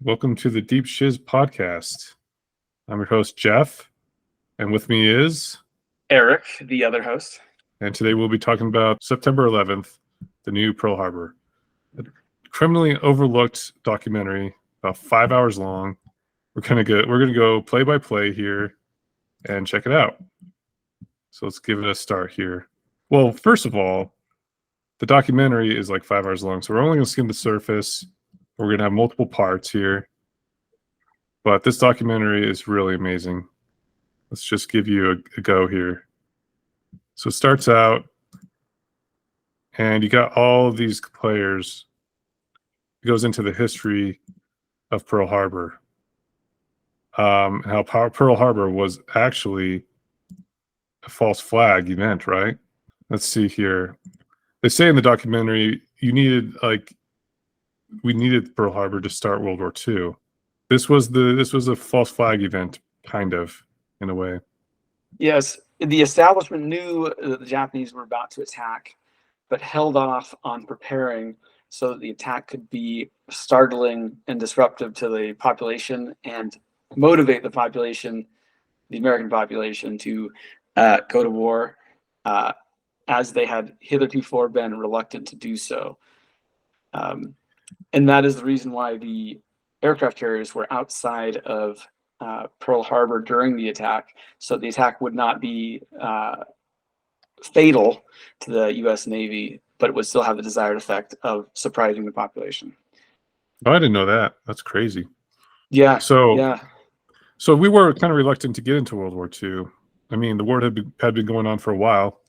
Welcome to the Deep Shiz podcast. I'm your host, Jeff, and with me is Eric, the other host. And today we'll be talking about September 11th, the new Pearl Harbor. A criminally overlooked documentary, about 5 hours long. We're gonna go play by play here and check it out. So let's give it a start here. Well, first of all, the documentary is like 5 hours long, so we're only gonna skim the surface. We're gonna have multiple parts here, but this documentary is really amazing. Let's just give you a go here. So it starts out, and you got all of these players. It goes into the history of Pearl Harbor, and how Pearl Harbor was actually a false flag event, right? Let's see here. They say in the documentary, we needed Pearl Harbor to start World War II. This was a false flag event, kind of, in a way. Yes, the establishment knew that the Japanese were about to attack, but held off on preparing so that the attack could be startling and disruptive to the population and motivate the population, the American population, to go to war, as they had hitherto been reluctant to do so. And that is the reason why the aircraft carriers were outside of Pearl Harbor during the attack, so the attack would not be fatal to the U.S. Navy, but it would still have the desired effect of surprising the population. Oh, I didn't know that. That's crazy. Yeah. So we were kind of reluctant to get into World War II. I mean, the war had been going on for a while.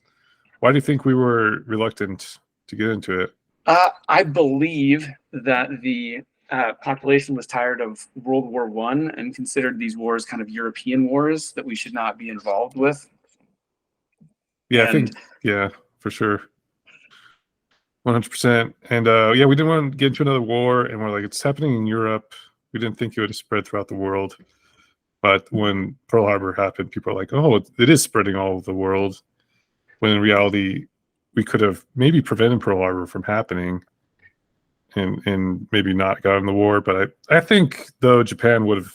Why do you think we were reluctant to get into it? I believe that the population was tired of World War I and considered these wars kind of European wars that we should not be involved with. Yeah, I think, yeah, for sure. 100%. And yeah, we didn't want to get into another war, and we're like, it's happening in Europe. We didn't think it would spread throughout the world. But when Pearl Harbor happened, people are like, oh, it is spreading all over the world. When in reality, we could have maybe prevented Pearl Harbor from happening and maybe not gotten the war. But I think, though, Japan would have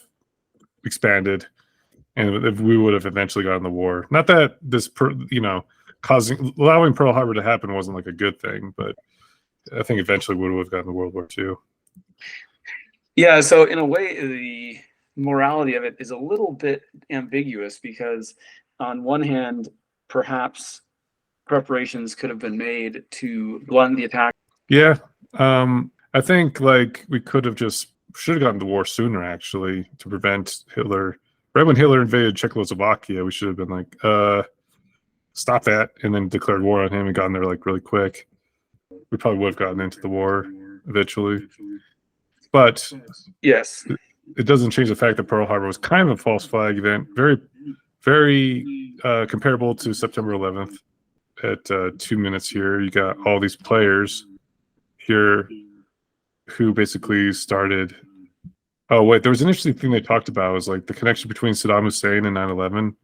expanded, and if we would have eventually gotten the war. Not that this, allowing Pearl Harbor to happen wasn't like a good thing, but I think eventually we would have gotten the World War II. Yeah, so in a way, the morality of it is a little bit ambiguous, because on one hand, perhaps preparations could have been made to blunt the attack. Yeah, I think like we should have gotten the war sooner, actually, to prevent Hitler. Right when Hitler invaded Czechoslovakia, we should have been like, stop that, and then declared war on him and gotten there like really quick. We probably would have gotten into the war eventually. But yes, it doesn't change the fact that Pearl Harbor was kind of a false flag event, very, very comparable to September 11th. At 2 minutes here, you got all these players here who basically started. Oh wait, there was an interesting thing they talked about, was like the connection between Saddam Hussein and 9/11.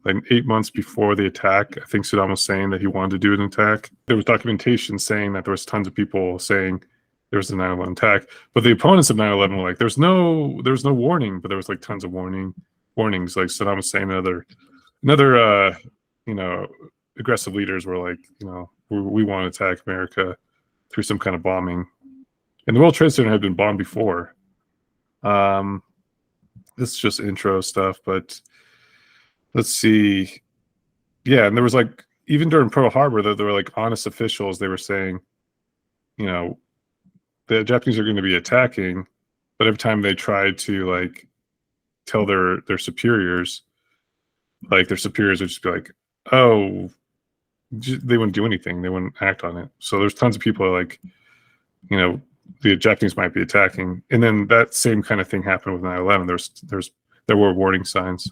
Like 8 months before the attack, I think Saddam was saying that he wanted to do an attack. There was documentation saying that there was tons of people saying there was a 9/11 attack, but the opponents of 9/11 were like, there was no warning, but there was like tons of warnings. Like Saddam Hussein and another aggressive leaders were like, we want to attack America through some kind of bombing. And the World Trade Center had been bombed before. This is just intro stuff, but let's see. Yeah, and there was like, even during Pearl Harbor, there were like honest officials. They were saying, the Japanese are going to be attacking, but every time they tried to like tell their superiors, like their superiors would just be like, oh, they wouldn't do anything. They wouldn't act on it. So there's tons of people like, the Japanese might be attacking. And then that same kind of thing happened with 9/11. There were warning signs.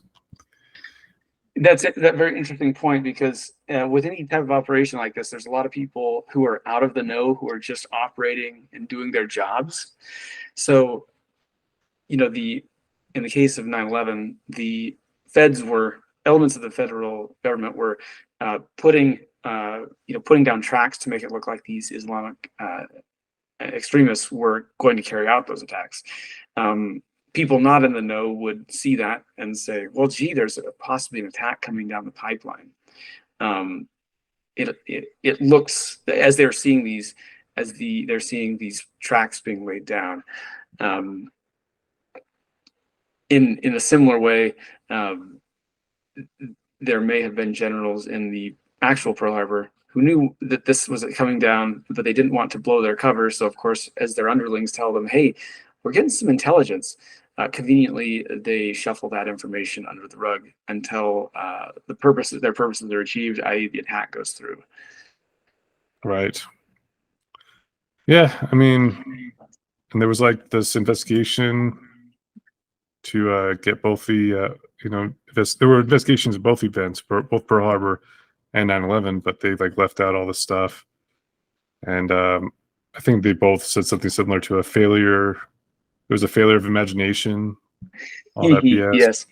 That's that very interesting point, because with any type of operation like this, there's a lot of people who are out of the know, who are just operating and doing their jobs. So, in the case of 9/11, the elements of the federal government were putting down tracks to make it look like these Islamic extremists were going to carry out those attacks. people not in the know would see that and say, well, gee, there's possibly an attack coming down the pipeline. It looks, as they're seeing these, they're seeing these tracks being laid down. In a similar way, there may have been generals in the actual Pearl Harbor who knew that this was coming down, but they didn't want to blow their cover. So, of course, as their underlings tell them, hey, we're getting some intelligence, conveniently, they shuffle that information under the rug until their purposes are achieved, i.e. the attack goes through. Right. Yeah, I mean, and there was like this investigation to get both the, there were investigations of both events, both Pearl Harbor and 9/11, but they like left out all the stuff. And I think they both said something similar to a failure. There was a failure of imagination. All that BS. Yes.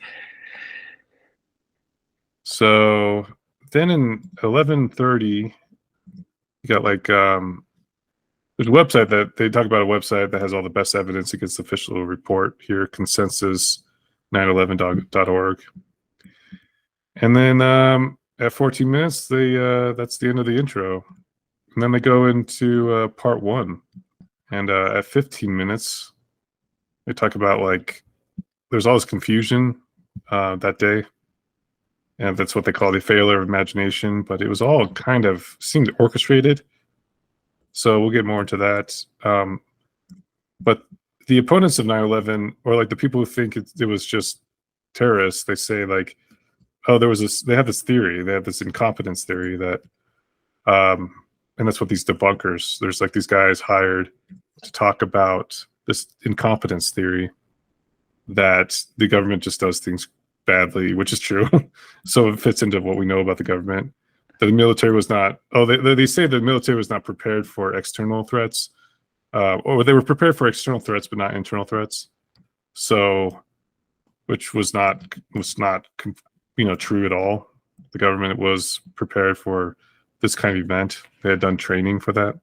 So then in 11:30, you got like there's a website that they talk about, a website that has all the best evidence against the official report here, consensus911.org. And then at 14 minutes, that's the end of the intro. And then they go into part one. And at 15 minutes, they talk about like there's all this confusion that day. And that's what they call the failure of imagination. But it was all kind of seemed orchestrated. So we'll get more into that. But the opponents of 9/11, or like the people who think it was just terrorists, they say like, oh, they have this theory. They have this incompetence theory that, and that's what these debunkers, there's like these guys hired to talk about this incompetence theory that the government just does things badly, which is true. So it fits into what we know about the government. That the military was not, they say the military was not prepared for external threats, or they were prepared for external threats, but not internal threats. So, which was not true at all. The government was prepared for this kind of event. They had done training for that.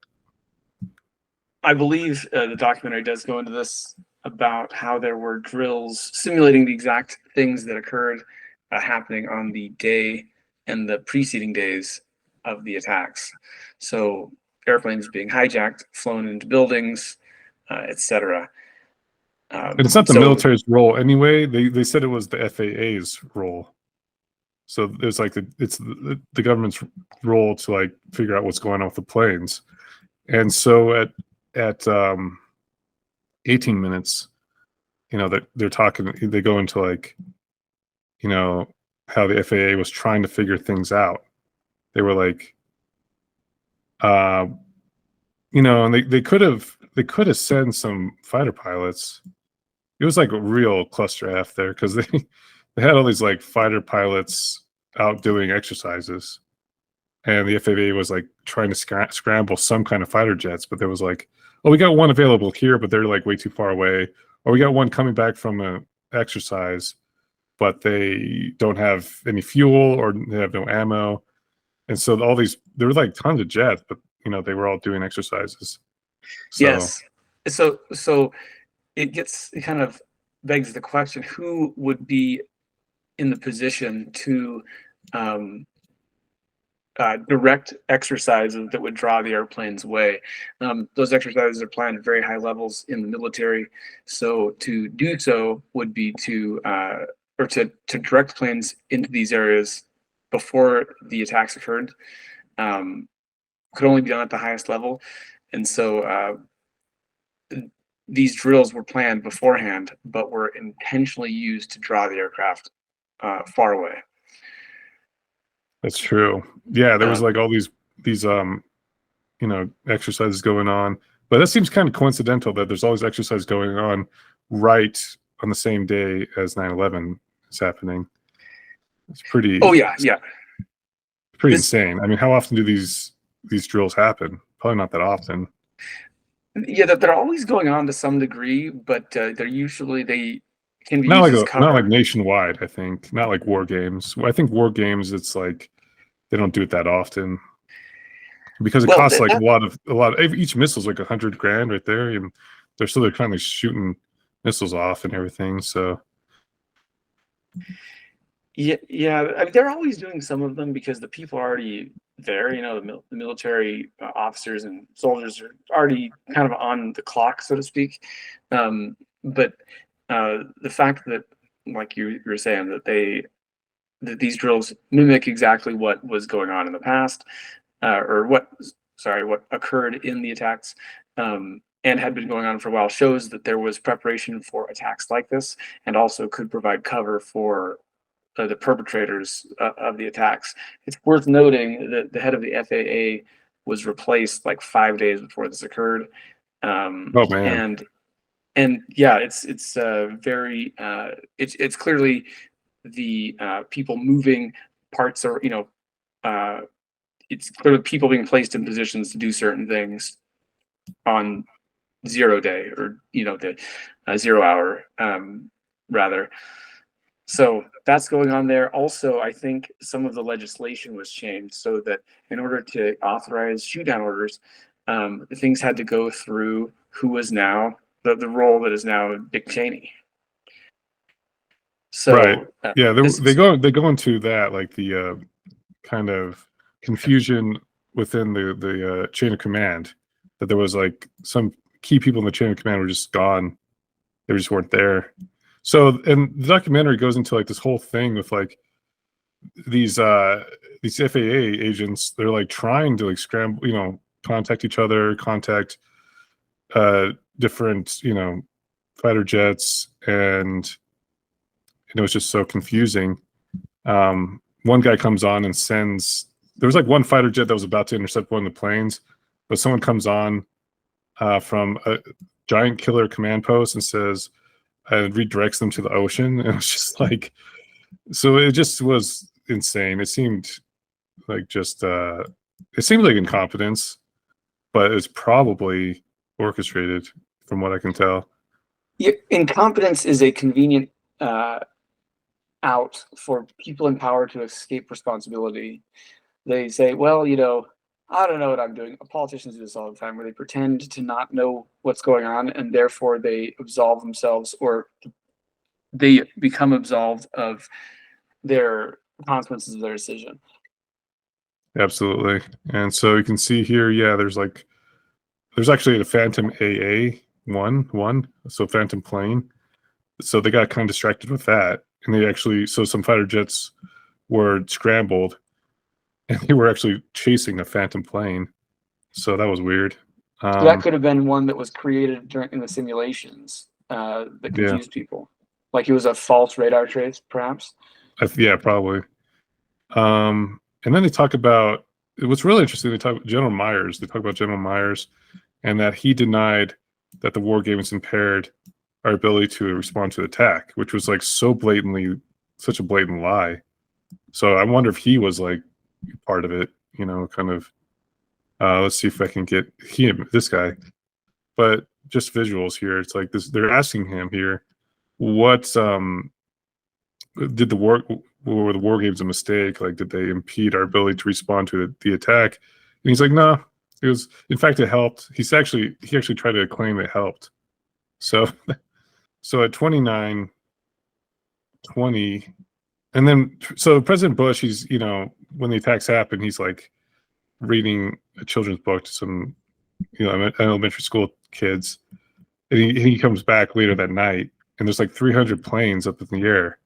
I believe the documentary does go into this about how there were drills simulating the exact things that occurred happening on the day and the preceding days of the attacks. So airplanes being hijacked, flown into buildings, etc. And it's not the military's role anyway. They said it was the FAA's role. So there's like it's the government's role to like figure out what's going on with the planes. And so at 18 minutes, they're talking. They go into like, how the FAA was trying to figure things out. They were like, and they could have sent some fighter pilots. It was like a real cluster F there because they had all these like fighter pilots out doing exercises, and the FAA was like trying to scramble some kind of fighter jets, but there was like, oh, we got one available here, but they're like way too far away, or we got one coming back from an exercise, but they don't have any fuel or they have no ammo. And so there were like tons of jets, but they were all doing exercises. So, yes. So it kind of begs the question, who would be in the position to direct exercises that would draw the airplanes away? Those exercises are planned at very high levels in the military. So to do so would be to direct planes into these areas before the attacks occurred. Could only be done at the highest level. And so these drills were planned beforehand, but were intentionally used to draw the aircraft far away. That's true. Yeah, there was like all these exercises going on, but that seems kind of coincidental that there's all these exercises going on right on the same day as 9/11 is happening. It's pretty. Oh yeah. Pretty insane. I mean, how often do these drills happen? Probably not that often. Yeah, they're always going on to some degree, but they can be not used like as cover. Not like nationwide. I think not like war games. I think war games, it's like they don't do it that often because it costs like a lot of each missile's like $100,000 right there, and they're kind of shooting missiles off and everything. So Yeah. I mean, they're always doing some of them because the people are already there. You know, the military officers and soldiers are already kind of on the clock, so to speak. But the fact that, like you were saying, that these drills mimic exactly what was going on in the past, or what occurred in the attacks, and had been going on for a while, shows that there was preparation for attacks like this, and also could provide cover for the perpetrators of the attacks. It's worth noting that the head of the FAA was replaced like 5 days before this occurred, oh man. and yeah, it's very it's clearly the people moving parts, or it's clearly people being placed in positions to do certain things on 0 day, or the 0 hour, rather. So that's going on there. Also, I think some of the legislation was changed so that in order to authorize shoot down orders, things had to go through who was now the role that is now Dick Cheney. Right. So Yeah, this they is, go into that, like the kind of confusion within the chain of command, that there was like some key people in the chain of command were just gone. They just weren't there. So, and the documentary goes into like this whole thing with like these FAA agents. They're like trying to like scramble, contact each other, contact different, fighter jets, and it's just so confusing. One guy comes on and sends. There was like one fighter jet that was about to intercept one of the planes, but someone comes on from a giant killer command post and says, and redirects them to the ocean. And it was just like, so it just was insane. It seemed like it seemed like incompetence, but it's probably orchestrated from what I can tell. yeah, incompetence is a convenient out for people in power to escape responsibility. They say, well, I don't know what I'm doing. Politicians do this all the time, where they pretend to not know what's going on, and therefore they absolve themselves, or they become absolved of their consequences of their decision. Absolutely. And so you can see here, yeah, there's actually a Phantom AA-1, so Phantom plane. So they got kind of distracted with that, and so some fighter jets were scrambled, and they were actually chasing a Phantom plane. So that was weird. So that could have been one that was created in the simulations that Yeah, confused people. Like it was a false radar trace, perhaps. yeah, probably. And then they talk about what's really interesting. They talk about General Myers. They talk about General Myers, and that he denied that the war games impaired our ability to respond to attack, which was like such a blatant lie. So I wonder if he was like part of it, kind of. Let's see if I can get this guy. But just visuals here. It's like this. They're asking him here, what did were the war games a mistake? Like, did they impede our ability to respond to the attack? And he's like, no. It was, in fact, it helped. He actually tried to claim it helped. So, so at 29, 20, and then so President Bush, he's when the attacks happen, he's like reading a children's book to some elementary school kids, and he comes back later that night, and there's like 300 planes up in the air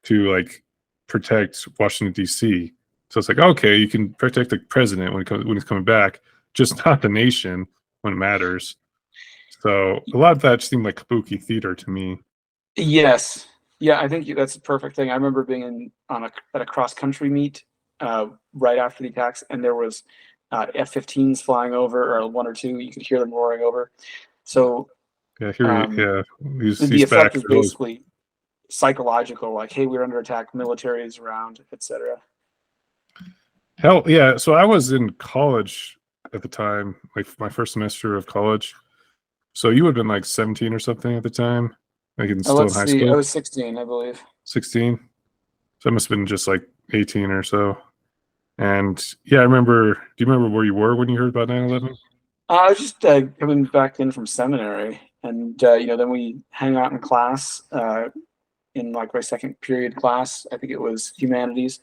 to like protect Washington D.C. So it's like, okay, you can protect the president when he's coming back, just not the nation when it matters. So a lot of that seemed like kabuki theater to me. Yes. Yeah, I think that's a perfect thing. I remember being at a cross country meet right after the attacks, and there was F-15s flying over, or one or two. You could hear them roaring over. So Yeah, the he's effect back. is basically psychological, like, hey, we're under attack, military is around, etc. Hell yeah. So I was in college at the time, like my first semester of college. So you would have been like 17 or something at the time, like still in Let's high see, I school. was 16, I believe. 16. So I must have been just like 18 or so. And yeah, I remember. Do you remember where you were when you heard about 9/11? I was just coming back in from seminary, And then we hang out in class in like my second period class. I think it was humanities,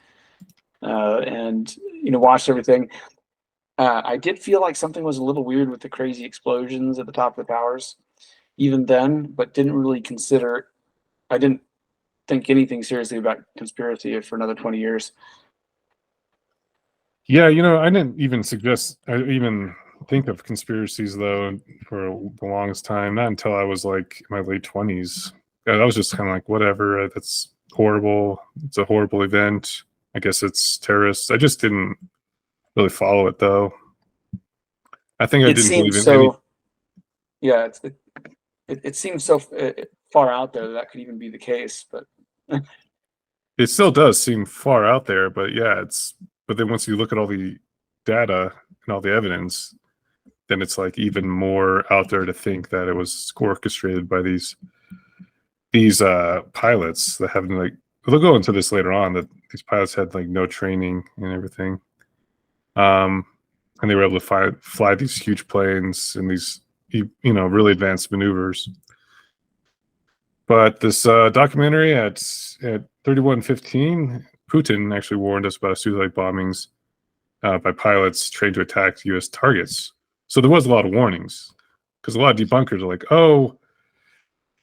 and watched everything. I did feel like something was a little weird with the crazy explosions at the top of the towers, even then, but didn't really consider. I didn't think anything seriously about conspiracy for another 20 years. Yeah, I didn't even even think of conspiracies though for the longest time. Not until I was like in my late 20s. Yeah, that was just kind of like whatever. That's horrible. It's a horrible event. I guess it's terrorists. I just didn't really follow it though. I think I It didn't seems believe in any. so. Yeah, it seems so far out there that could even be the case, but It still does seem far out there, but yeah, but then once you look at all the data and all the evidence, then it's like even more out there to think that it was orchestrated by these pilots that have like, they'll go into this later on, that these pilots had like no training and everything. And they were able to fly these huge planes and these really advanced maneuvers. But this documentary at 31:15, Putin actually warned us about suicide bombings by pilots trained to attack U.S. targets. So there was a lot of warnings, because a lot of debunkers are like, oh,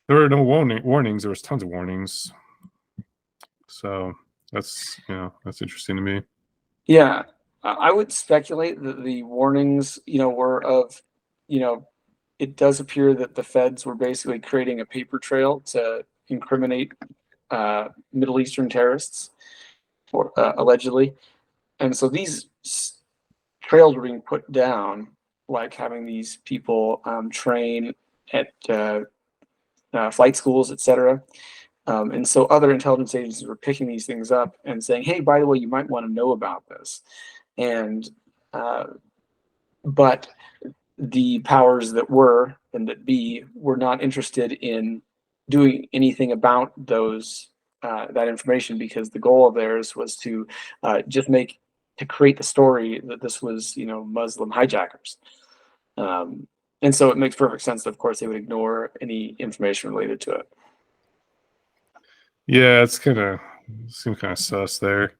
there were no warnings. There was tons of warnings. So that's interesting to me. yeah, I would speculate that the warnings, were of, it does appear that the feds were basically creating a paper trail to incriminate Middle Eastern terrorists, or allegedly, and so these trails were being put down, like having these people train at flight schools, etc. And so other intelligence agencies were picking these things up and saying, "Hey, by the way, you might want to know about this." And but the powers that were and that be were not interested in doing anything about those that information, because the goal of theirs was to create the story that this was Muslim hijackers. And so it makes perfect sense that, of course, they would ignore any information related to it. Yeah, it's seems kind of sus there.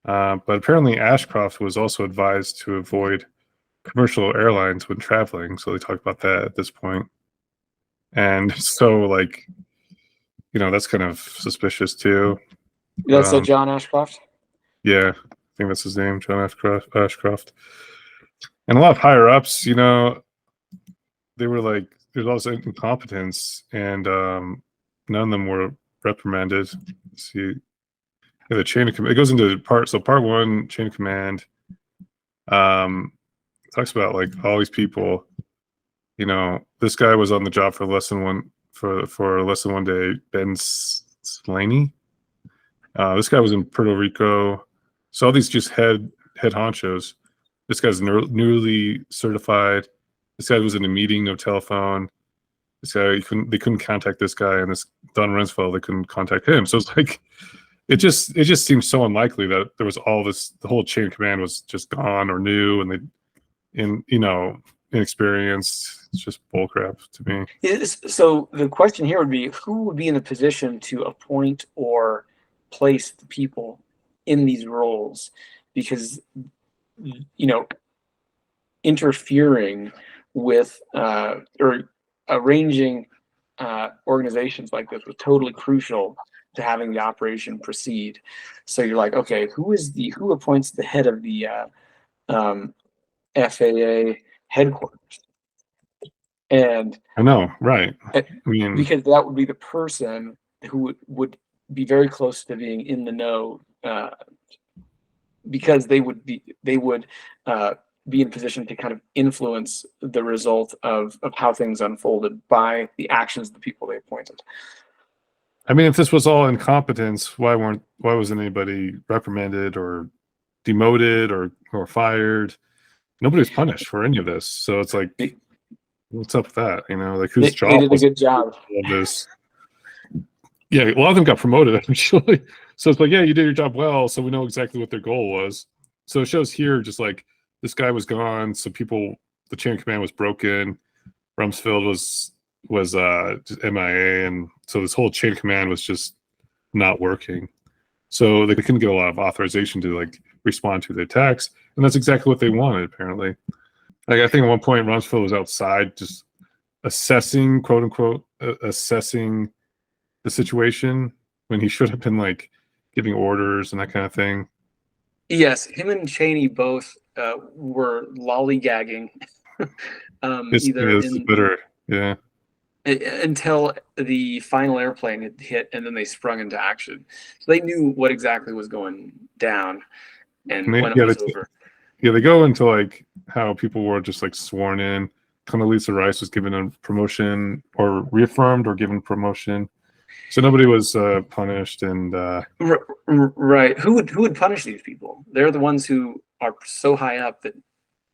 But apparently Ashcroft was also advised to avoid commercial airlines when traveling. So they talk about that at this point. And so that's kind of suspicious too. That's John Ashcroft. Yeah, I think that's his name, John Ashcroft. And a lot of higher ups, they were like, there's also incompetence, and none of them were reprimanded. Let's see. Yeah, the chain of command. It goes into part one, chain of command. Talks about like all these people. This guy was on the job for less than one day. Ben Slaney. This guy was in Puerto Rico. So all these just head honchos. This guy's newly certified. This guy was in a meeting, no telephone. This guy, they couldn't contact this guy, and this Don Rumsfeld, they couldn't contact him. So it's like, it just seems so unlikely that there was all this. The whole chain of command was just gone or new, and inexperienced. It's just bullcrap to me. So the question here would be, who would be in a position to appoint or place the people in these roles? Because interfering with or arranging organizations like this was totally crucial to having the operation proceed. So you're like, okay, who appoints the head of the FAA headquarters? And I know, right? I mean, because that would be the person who would be very close to being in the know, because they would be in position to kind of influence the result of how things unfolded by the actions of the people they appointed. I mean, if this was all incompetence, why wasn't anybody reprimanded or demoted or fired? Nobody was punished for any of this. So it's like, what's up with that? Like, whose job? They did a good job of this? Yeah, a lot of them got promoted actually. So it's like, yeah, you did your job well, so we know exactly what their goal was. So it shows here just like this guy was gone, so the chain of command was broken. Rumsfeld was just MIA, and so this whole chain of command was just not working. So they couldn't get a lot of authorization to like respond to the attacks, and that's exactly what they wanted apparently. Like I think at one point Rumsfeld was outside just assessing, quote unquote, assessing the situation when he should have been like giving orders and that kind of thing. Yes, him and Cheney both were lollygagging either It's better, yeah. until the final airplane had hit, and then they sprung into action. So they knew what exactly was going down and when it was over. Yeah, they go into like how people were just like sworn in. Condoleezza Rice was given a promotion or reaffirmed or given promotion. So nobody was punished, and right. Who would punish these people? They're the ones who are so high up that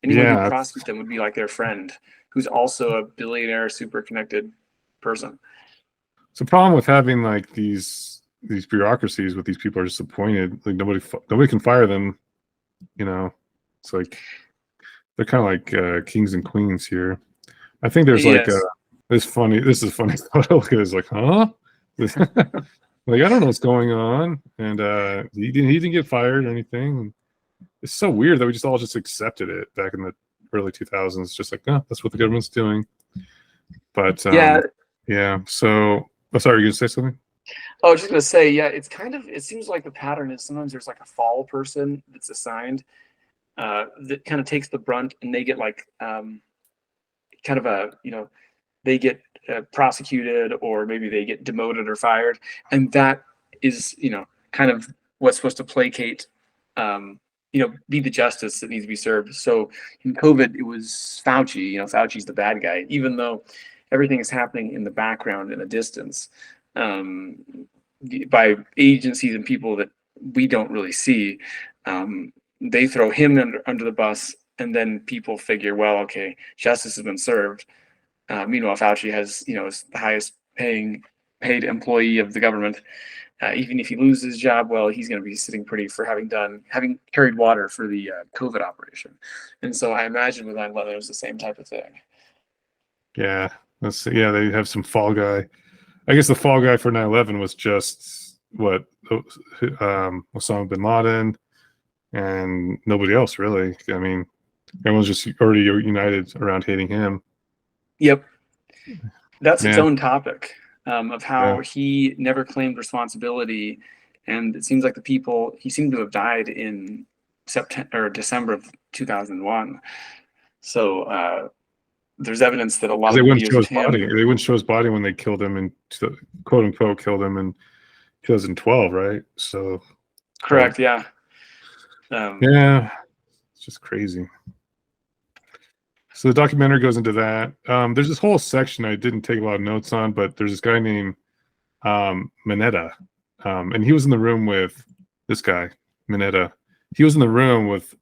anyone who prosecutes them would be like their friend, who's also a billionaire, super connected person. It's a problem with having like these bureaucracies with these people are just appointed. Like nobody can fire them. You know, it's like they're kind of like kings and queens here. I think there's like this is funny photo. Look at this, like, huh? Like I don't know what's going on, and he didn't get fired or anything. It's so weird that we just all just accepted it back in the early 2000s. Just like, oh, that's what the government's doing. But yeah. So, sorry, you gonna say something? I was just gonna say, yeah, it's kind of. It seems like the pattern is sometimes there's like a fall person that's assigned that kind of takes the brunt, and they get like kind of a they get prosecuted, or maybe they get demoted or fired, and that is kind of what's supposed to placate be the justice that needs to be served. So in COVID, it was Fauci. Fauci's the bad guy, even though everything is happening in the background in a distance by agencies and people that we don't really see. They throw him under the bus, and then people figure, well, okay, justice has been served. Meanwhile, Fauci has, is the highest paid employee of the government. Even if he loses his job, well, he's going to be sitting pretty for having carried water for the COVID operation. And so I imagine with 9/11, it was the same type of thing. Yeah, they have some fall guy. I guess the fall guy for 9/11 was just Osama bin Laden and nobody else really. I mean, everyone's just already united around hating him. Yep. That's its own topic of how he never claimed responsibility. And it seems like he seemed to have died in September or December of 2001. So there's evidence that a lot of they wouldn't show his body. They wouldn't show his body when they killed him and quote unquote killed him in 2012, right? So correct, yeah. It's just crazy. So the documentary goes into that. There's this whole section I didn't take a lot of notes on, but there's this guy named Mineta, and he was in the room with this guy, Mineta. He was in the room with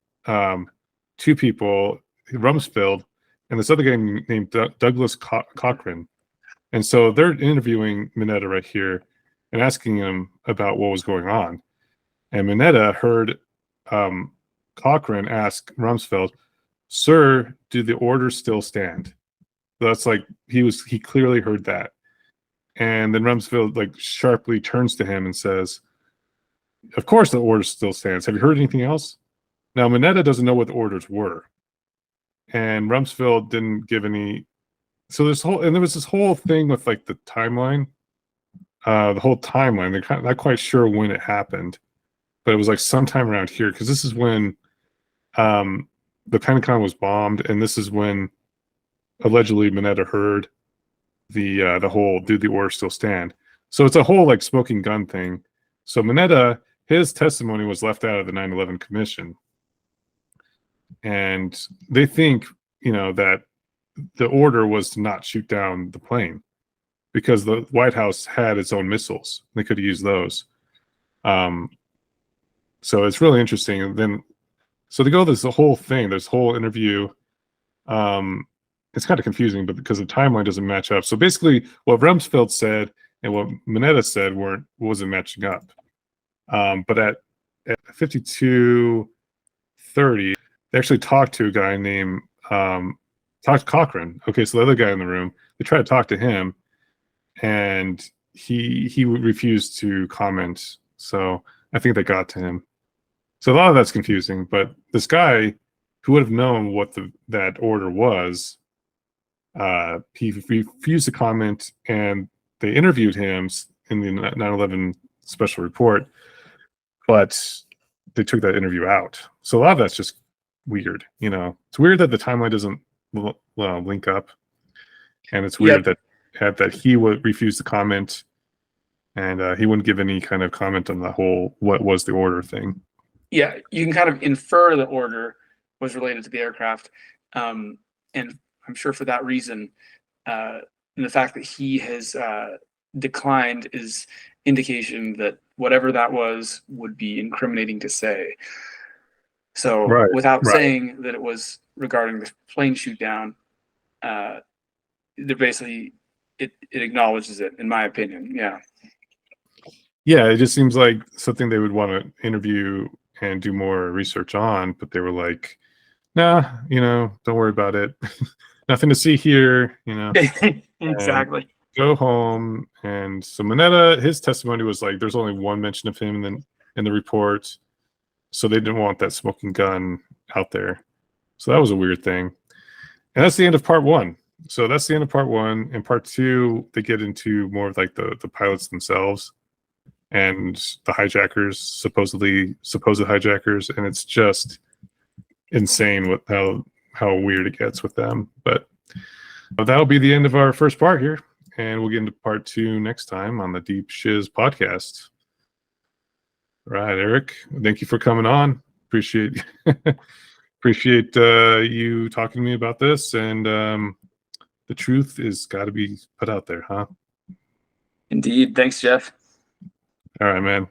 two people, Rumsfeld, and this other guy named Douglas Cochran. And so they're interviewing Mineta right here and asking him about what was going on. And Mineta heard Cochran ask Rumsfeld, "Sir, do the orders still stand?" So that's like he clearly heard that. And then Rumsfeld like sharply turns to him and says, "Of course the order still stands. Have you heard anything else?" Now Mineta doesn't know what the orders were. And Rumsfeld didn't give any. So there was this whole thing with like the timeline, the whole timeline. They're not quite sure when it happened, but it was like sometime around here because this is when the Pentagon was bombed, and this is when allegedly Mineta heard the whole "do the order still stand?" So it's a whole like smoking gun thing. So Mineta, his testimony was left out of the 9/11 Commission, and they think that the order was to not shoot down the plane because the White House had its own missiles. They could have used those. So it's really interesting. And then, so they go this whole thing, this whole interview. It's kind of confusing, but because the timeline doesn't match up. So basically, what Rumsfeld said and what Mineta said wasn't matching up. But at 52:30, they actually talked to a guy named talk to Cochran. Okay, so the other guy in the room, they try to talk to him, and he refused to comment. So I think they got to him. So a lot of that's confusing. But this guy, who would have known what that order was, he refused to comment, and they interviewed him in the 9/11 special report, but they took that interview out. So a lot of that's just weird. It's weird that the timeline doesn't link up, and it's weird that he would refuse to comment, and he wouldn't give any kind of comment on the whole what was the order thing. Yeah, you can kind of infer the order was related to the aircraft, and I'm sure for that reason, and the fact that he has declined is indication that whatever that was would be incriminating to say. So without saying that it was regarding the plane shoot down, they're basically it acknowledges it, in my opinion. Yeah, it just seems like something they would want to interview and do more research on, but they were like, nah, don't worry about it. Nothing to see here, Exactly. Go home. And so Mineta, his testimony was like, there's only one mention of him in the report. So they didn't want that smoking gun out there. So that was a weird thing. And that's the end of part one. So that's the end of part one. In part two, they get into more of like the pilots themselves and the hijackers, supposed hijackers. And it's just insane with how weird it gets with them. But that'll be the end of our first part here. And we'll get into part two next time on the Deep Shiz podcast. All right, Eric, thank you for coming on. Appreciate you talking to me about this. And the truth is got to be put out there, huh? Indeed. Thanks, Jeff. All right, man.